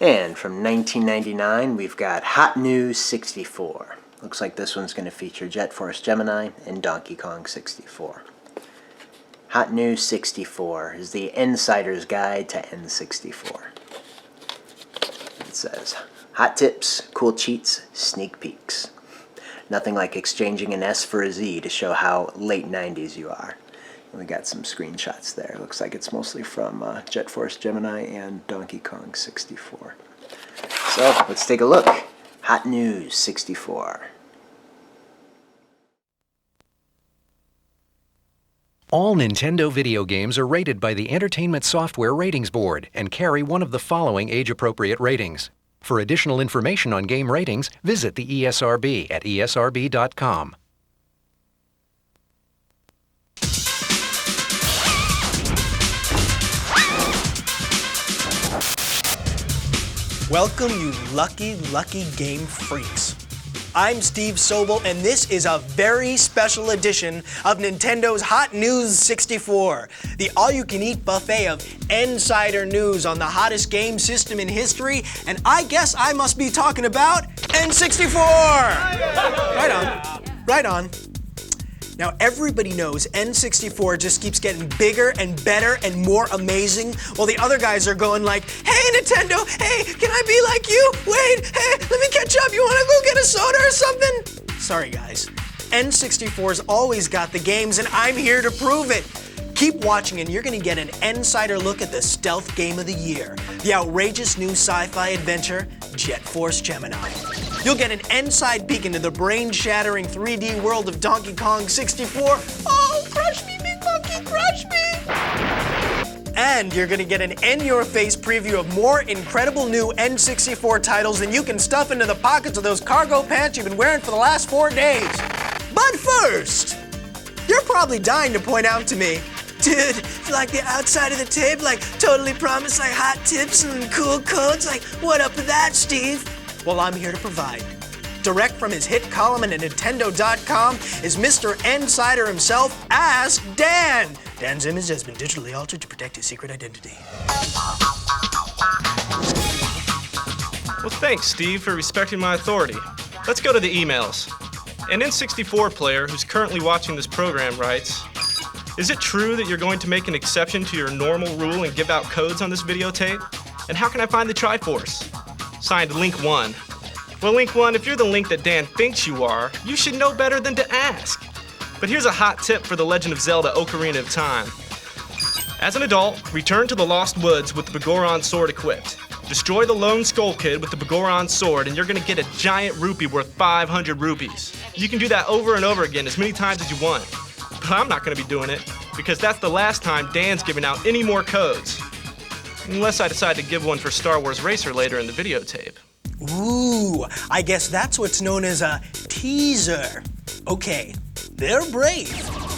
And from 1999, we've got Hot Newz 64. Looks like this one's going to feature Jet Force Gemini and Donkey Kong 64. Hot Newz 64 is the insider's guide to N64. It says, hot tips, cool cheats, sneak peeks. Nothing like exchanging an S for a Z to show how late 90s you are. And we got some screenshots there. Looks like it's mostly from Jet Force Gemini and Donkey Kong 64. So let's take a look. Hot Newz 64. All Nintendo video games are rated by the Entertainment Software Ratings Board and carry one of the following age-appropriate ratings. For additional information on game ratings, visit the ESRB at esrb.com. Welcome, you lucky, lucky game freaks. I'm Steve Sobel, and this is a very special edition of Nintendo's Hot Newz 64, the all-you-can-eat buffet of insider news on the hottest game system in history, and I guess I must be talking about N64! Right on, right on. Now, everybody knows N64 just keeps getting bigger and better and more amazing, while the other guys are going like, hey, Nintendo, hey, can I be like you? Wait, hey, let me catch up. You want to go get a soda or something? Sorry, guys. N64's always got the games, and I'm here to prove it. Keep watching, and you're going to get an insider look at the stealth game of the year, the outrageous new sci-fi adventure, Jet Force Gemini. You'll get an inside peek into the brain-shattering 3D world of Donkey Kong 64. Oh, crush me, big monkey, crush me! And you're gonna get an in-your-face preview of more incredible new N64 titles than you can stuff into the pockets of those cargo pants you've been wearing for the last 4 days. But first, you're probably dying to point out to me, dude, like the outside of the tape, like totally promised like hot tips and cool codes, like what up with that, Steve? Well, I'm here to provide. Direct from his hit column at Nintendo.com is Mr. Insider himself, Ask Dan. Dan's image has been digitally altered to protect his secret identity. Well, thanks, Steve, for respecting my authority. Let's go to the emails. An N64 player who's currently watching this program writes, is it true that you're going to make an exception to your normal rule and give out codes on this videotape? And how can I find the Triforce? Signed, Link 1. Well, Link 1, if you're the Link that Dan thinks you are, you should know better than to ask. But here's a hot tip for The Legend of Zelda Ocarina of Time. As an adult, return to the Lost Woods with the Begoron sword equipped. Destroy the Lone Skull Kid with the Begoron sword, and you're gonna get a giant rupee worth 500 rupees. You can do that over and over again as many times as you want. But I'm not gonna be doing it, because that's the last time Dan's giving out any more codes. Unless I decide to give one for Star Wars Racer later in the videotape. Ooh, I guess that's what's known as a teaser. Okay, they're brave,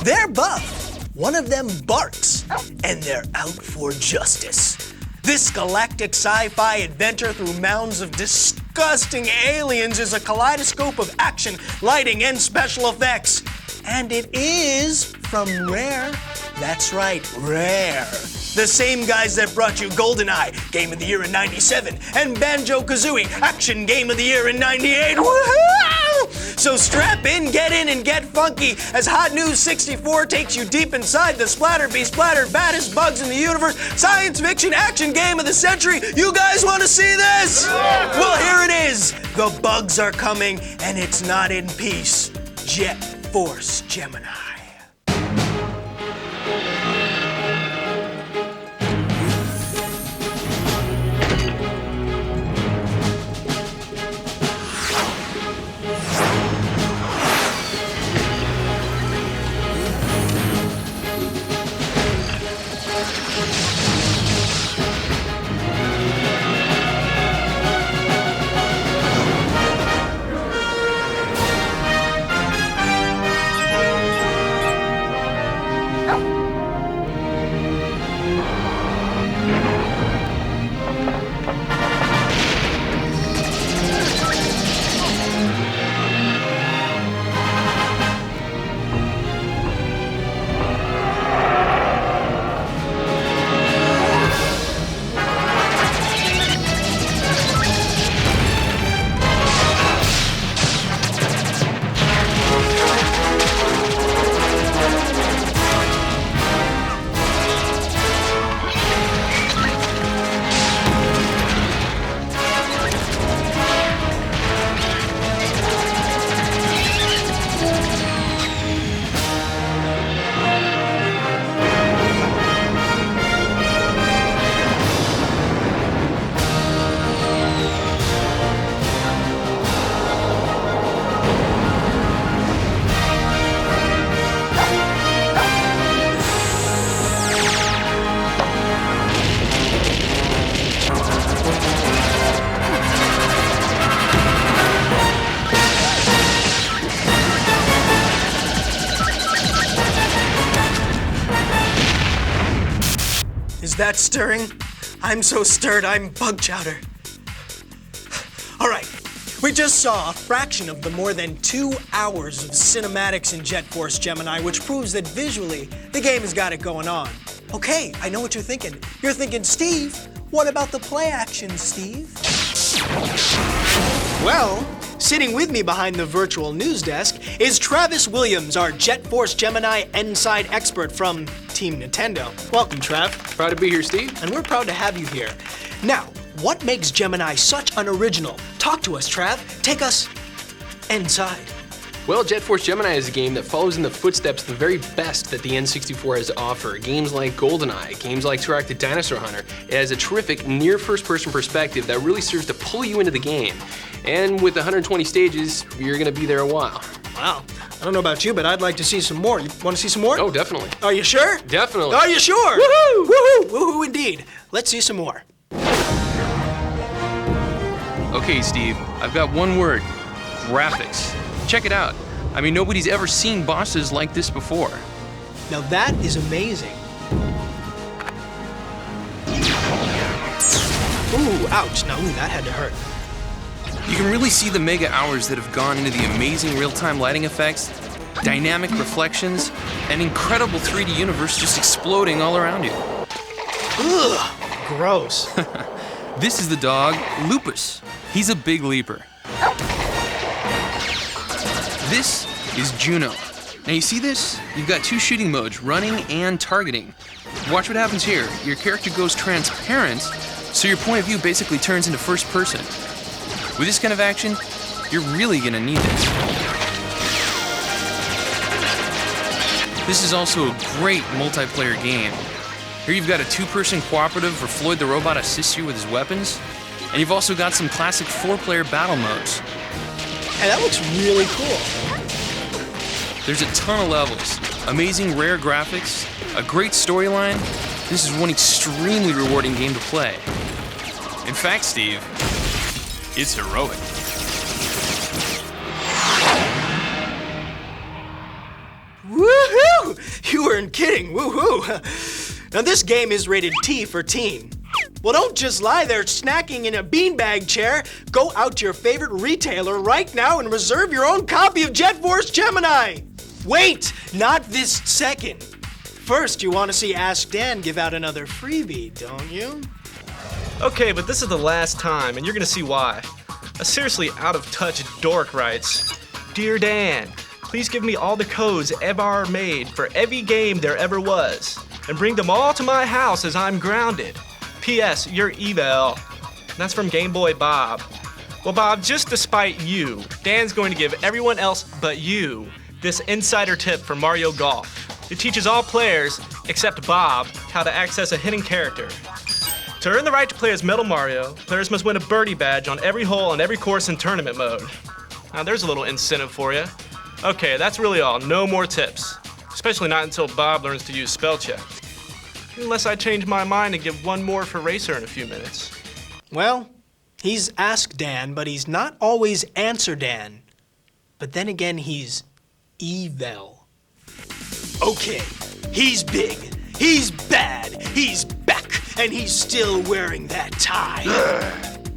they're buff, one of them barks, and they're out for justice. This galactic sci-fi adventure through mounds of disgusting aliens is a kaleidoscope of action, lighting, and special effects. And it is from Rare. That's right, Rare. The same guys that brought you GoldenEye, Game of the Year in '97, and Banjo-Kazooie, Action Game of the Year in '98. Woohoo! So strap in, and get funky as Hot Newz 64 takes you deep inside the splattered baddest bugs in the universe, science fiction action game of the century. You guys want to see this? Well, here it is. The bugs are coming, and it's not in peace. Jet Force Gemini. Is that stirring? I'm so stirred, I'm bug chowder. All right, we just saw a fraction of the more than 2 hours of cinematics in Jet Force Gemini, which proves that visually, the game has got it going on. Okay, I know what you're thinking. You're thinking, Steve, what about the play action, Steve? Well, sitting with me behind the virtual news desk is Travis Williams, our Jet Force Gemini Inside expert from Team Nintendo. Welcome, Trav. Proud to be here, Steve. And we're proud to have you here. Now, what makes Gemini such an original? Talk to us, Trav. Take us inside. Well, Jet Force Gemini is a game that follows in the footsteps of the very best that the N64 has to offer. Games like GoldenEye, games like Turok: Dinosaur Hunter. It has a terrific near first-person perspective that really serves to pull you into the game. And with 120 stages, you're gonna be there a while. Wow. I don't know about you, but I'd like to see some more. You want to see some more? Oh, definitely. Are you sure? Definitely. Are you sure? Woohoo! Woohoo! Woohoo indeed. Let's see some more. Okay, Steve, I've got one word. Graphics. Check it out. I mean, nobody's ever seen bosses like this before. Now that is amazing. Ooh, ouch. Now, that had to hurt. You can really see the mega hours that have gone into the amazing real-time lighting effects, dynamic reflections, and incredible 3D universe just exploding all around you. Ugh, gross. This is the dog, Lupus. He's a big leaper. This is Juno. Now you see this? You've got two shooting modes, running and targeting. Watch what happens here. Your character goes transparent, so your point of view basically turns into first person. With this kind of action, you're really gonna need this. This is also a great multiplayer game. Here you've got a two-person cooperative where Floyd the robot assists you with his weapons, and you've also got some classic four-player battle modes. Hey, that looks really cool. There's a ton of levels, amazing rare graphics, a great storyline. This is one extremely rewarding game to play. In fact, Steve, it's heroic. Woohoo! You weren't kidding, woohoo! Now this game is rated T for teen. Well, don't just lie there snacking in a beanbag chair. Go out to your favorite retailer right now and reserve your own copy of Jet Force Gemini. Wait, not this second. First, you want to see Ask Dan give out another freebie, don't you? Okay, but this is the last time, and you're gonna see why. A seriously out-of-touch dork writes, Dear Dan, please give me all the codes ever made for every game there ever was, and bring them all to my house as I'm grounded. P.S. You're evil. That's from Game Boy Bob. Well, Bob, just to spite you, Dan's going to give everyone else but you this insider tip for Mario Golf. It teaches all players, except Bob, how to access a hidden character. To earn the right to play as Metal Mario, players must win a birdie badge on every hole on every course in tournament mode. Now there's a little incentive for you. Okay, that's really all. No more tips. Especially not until Bob learns to use spell check. Unless I change my mind and give one more for Racer in a few minutes. Well, he's Ask Dan, but he's not always Answer Dan. But then again, he's evil. Okay, he's big, he's bad, he's back, and he's still wearing that tie.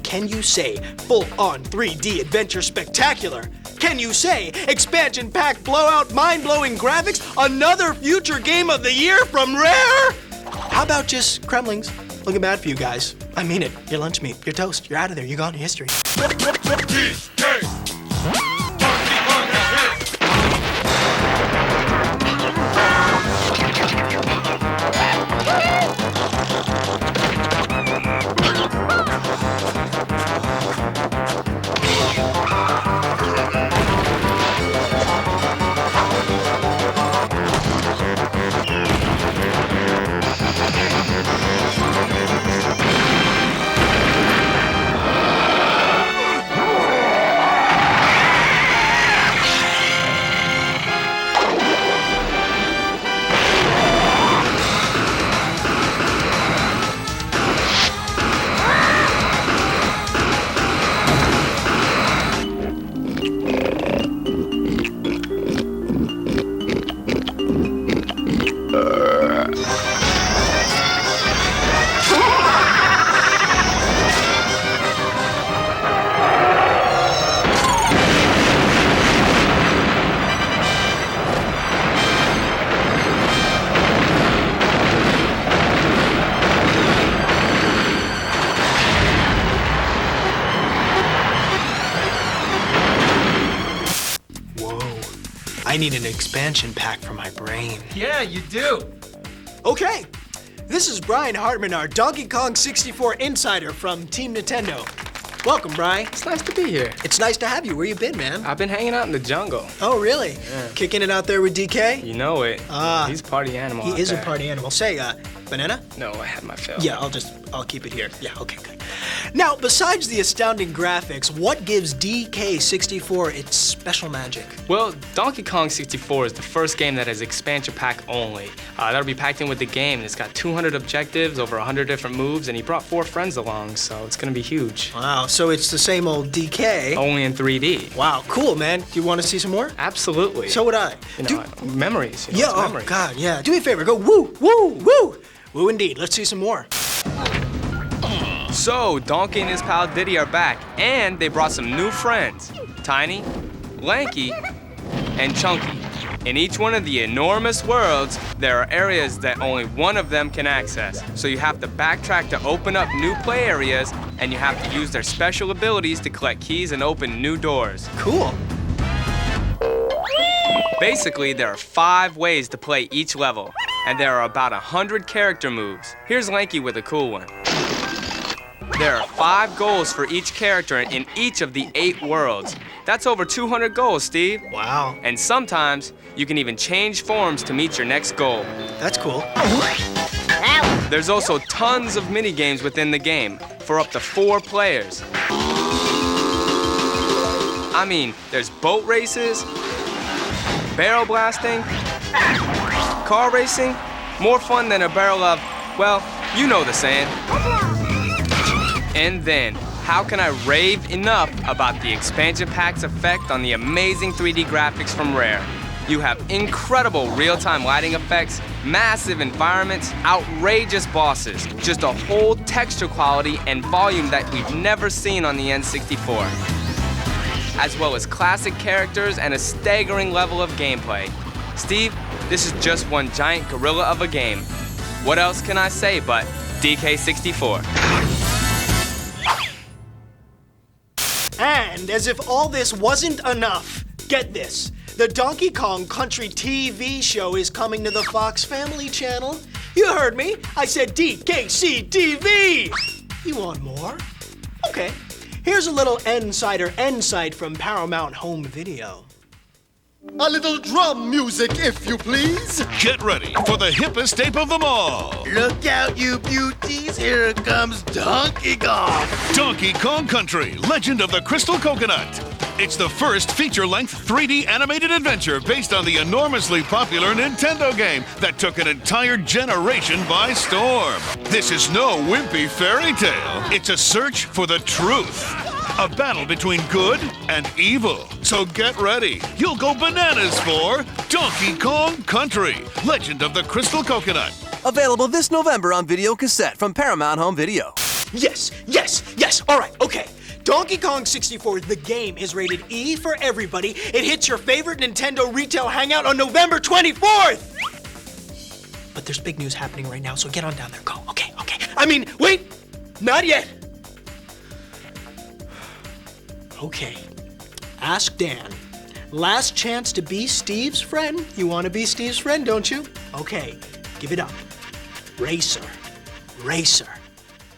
Can you say full-on 3D adventure spectacular? Can you say expansion pack blowout mind-blowing graphics, another future game of the year from Rare? How about just Kremlings? Looking bad for you guys. I mean it. Your lunch meat, your toast, you're out of there. You're gone to history. need an expansion pack for my brain. Yeah, you do. Okay, this is Brian Hartman, our Donkey Kong 64 insider from Team Nintendo. Welcome, Brian. It's nice to be here. It's nice to have you. Where you been, man? I've been hanging out in the jungle. Oh, really? Yeah. Kicking it out there with DK? You know it. Ah. He's a party animal. He out is a there. party animal. Say, banana? No, I had my fill. Yeah, I'll keep it here. Yeah, okay, good. Now, besides the astounding graphics, what gives DK64 its special magic? Well, Donkey Kong 64 is the first game that has expansion pack only. That'll be packed in with the game, and it's got 200 objectives, over 100 different moves, and he brought 4 friends along, so it's gonna be huge. Wow, so it's the same old DK. Only in 3D. Wow, cool, man. Do you want to see some more? Absolutely. So would I. You know, memories. You know, Yeah, it's oh, memories. God, yeah. Do me a favor, go woo, woo, woo. Woo indeed. Let's see some more. So, Donkey and his pal Diddy are back, and they brought some new friends. Tiny, Lanky, and Chunky. In each one of the enormous worlds, there are areas that only one of them can access. So you have to backtrack to open up new play areas, and you have to use their special abilities to collect keys and open new doors. Cool. Basically, there are 5 ways to play each level, and there are about 100 character moves. Here's Lanky with a cool one. There are 5 goals for each character in each of the 8 worlds. That's over 200 goals, Steve. Wow. And sometimes, you can even change forms to meet your next goal. That's cool. There's also tons of mini games within the game for up to 4 players. I mean, there's boat races, barrel blasting, car racing, more fun than a barrel of, well, you know the saying. And then, how can I rave enough about the expansion pack's effect on the amazing 3D graphics from Rare? You have incredible real-time lighting effects, massive environments, outrageous bosses, just a whole texture quality and volume that we've never seen on the N64. As well as classic characters and a staggering level of gameplay. Steve, this is just one giant gorilla of a game. What else can I say but DK64? And as if all this wasn't enough, get this. The Donkey Kong Country TV show is coming to the Fox Family Channel. You heard me. I said DKC TV. You want more? Okay. Here's a little Insider Insight from Paramount Home Video. A little drum music, if you please. Get ready for the hippest ape of them all. Look out, you beauties. Here comes Donkey Kong. Donkey Kong Country, Legend of the Crystal Coconut. It's the first feature-length 3D animated adventure based on the enormously popular Nintendo game that took an entire generation by storm. This is no wimpy fairy tale. It's a search for the truth. A battle between good and evil. So get ready. You'll go bananas for Donkey Kong Country, Legend of the Crystal Coconut. Available this November on video cassette from Paramount Home Video. Yes, yes, yes. All right, okay. Donkey Kong 64, the game, is rated E for everybody. It hits your favorite Nintendo retail hangout on November 24th. But there's big news happening right now, so get on down there. Go. Okay, okay. I mean, wait. Not yet. Okay. Ask Dan. Last chance to be Steve's friend. You want to be Steve's friend, don't you? Okay. Give it up. Racer. Racer.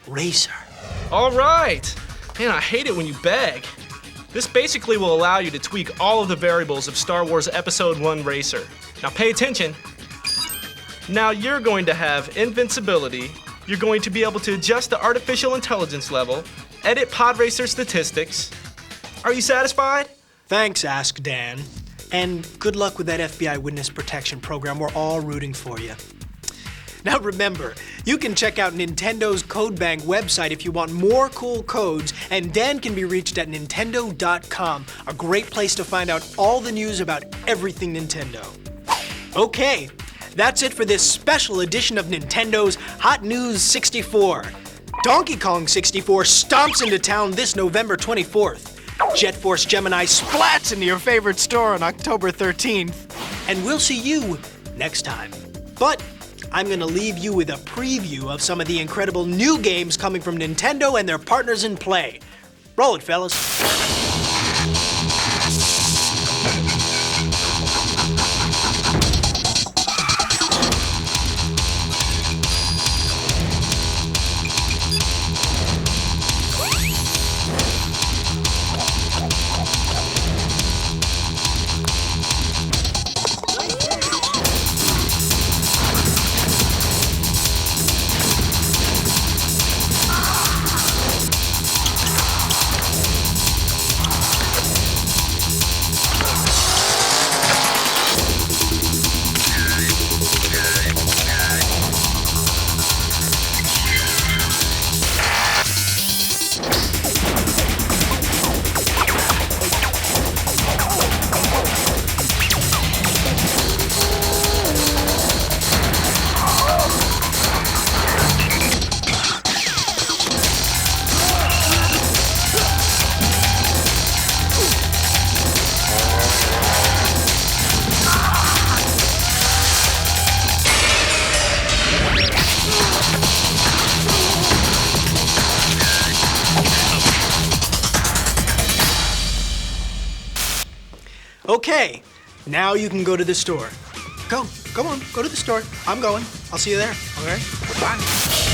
Racer. All right. Man, I hate it when you beg. This basically will allow you to tweak all of the variables of Star Wars Episode 1 Racer. Now pay attention. Now you're going to have invincibility, you're going to be able to adjust the artificial intelligence level, edit pod racer statistics. Are you satisfied? Thanks, Ask Dan. And good luck with that FBI witness protection program. We're all rooting for you. Now remember, you can check out Nintendo's Code Bank website if you want more cool codes, and Dan can be reached at Nintendo.com, a great place to find out all the news about everything Nintendo. Okay, that's it for this special edition of Nintendo's Hot News 64. Donkey Kong 64 stomps into town this November 24th. Jet Force Gemini splats into your favorite store on October 13th. And we'll see you next time. But I'm gonna leave you with a preview of some of the incredible new games coming from Nintendo and their partners in play. Roll it, fellas. Okay, now you can go to the store. Go on, go to the store. I'm going. I'll see you there, okay? Bye.